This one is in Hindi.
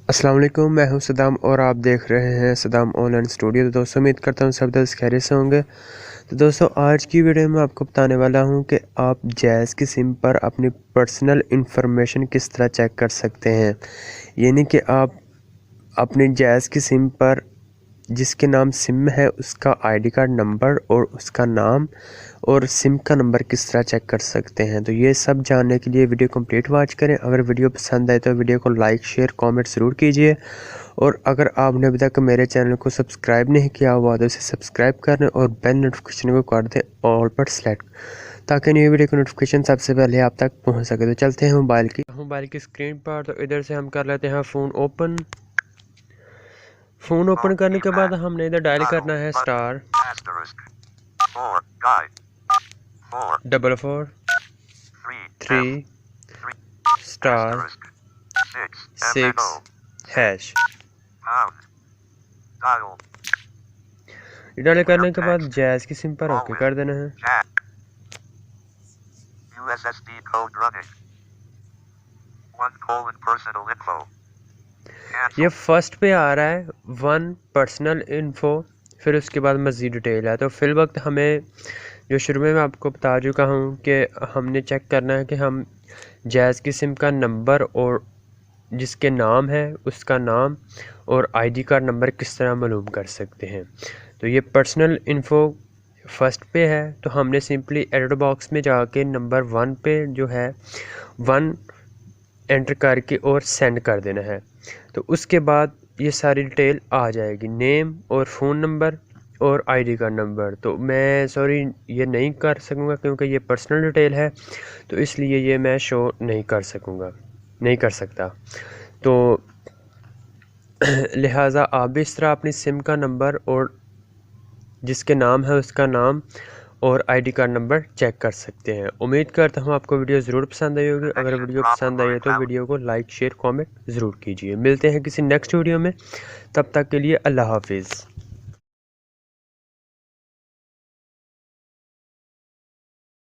अस्सलाम वालेकुम, मैं हूं सदाम और आप देख रहे हैं सदाम ऑनलाइन स्टूडियो। तो दोस्तों उम्मीद करता हूं सब दोस्त खैरियत से होंगे। तो दोस्तों आज की वीडियो में आपको बताने वाला हूं कि आप जैज़ की सिम पर अपनी पर्सनल इंफॉर्मेशन किस तरह चेक कर सकते हैं। यानी कि आप अपनी जैज़ की सिम पर जिसके नाम सिम है उसका आईडी कार्ड नंबर और उसका नाम और सिम का नंबर किस तरह चेक कर सकते हैं। तो ये सब जानने के लिए वीडियो कंप्लीट वॉच करें। अगर वीडियो पसंद आए तो वीडियो को लाइक शेयर कमेंट ज़रूर कीजिए, और अगर आपने अभी तक मेरे चैनल को सब्सक्राइब नहीं किया हुआ तो इसे सब्सक्राइब कर लें और बेल नोटिफिकेशन को कर दें ऑल पर सेलेक्ट, ताकि न्यू वीडियो की नोटिफिकेशन सबसे पहले आप तक पहुँच सके। तो चलते हैं मोबाइल की स्क्रीन पर। तो इधर से हम कर लेते हैं फ़ोन ओपन करने के बाद हमने इधर डायल करना है *44436#। डायल करने के बाद जैज़ की सिम पर ओके कर देना है। ये फर्स्ट पे आ रहा है 1 पर्सनल इन्फो, फिर उसके बाद मज़ीद डिटेल है। तो फिल वक्त हमें जो शुरू में मैं आपको बता चुका हूँ कि हमने चेक करना है कि हम जैज़ की सिम का नंबर और जिसके नाम है उसका नाम और आईडी कार्ड नंबर किस तरह मालूम कर सकते हैं। तो ये पर्सनल इन्फो फर्स्ट पे है, तो हमने सिंपली एडिट बॉक्स में जाके नंबर 1 पे जो है 1 एंटर करके और सेंड कर देना है। तो उसके बाद ये सारी डिटेल आ जाएगी, नेम और फ़ोन नंबर और आईडी कार्ड नंबर। तो मैं सॉरी ये नहीं कर सकूँगा क्योंकि ये पर्सनल डिटेल है, तो इसलिए ये मैं शो नहीं कर सकता। तो लिहाजा आप भी इस तरह अपनी सिम का नंबर और जिसके नाम है उसका नाम और आईडी कार्ड नंबर चेक कर सकते हैं। उम्मीद करता हूँ आपको वीडियो ज़रूर पसंद आई होगी। अगर वीडियो पसंद आई है तो वीडियो को लाइक शेयर कमेंट ज़रूर कीजिए। मिलते हैं किसी नेक्स्ट वीडियो में, तब तक के लिए अल्लाह हाफिज़।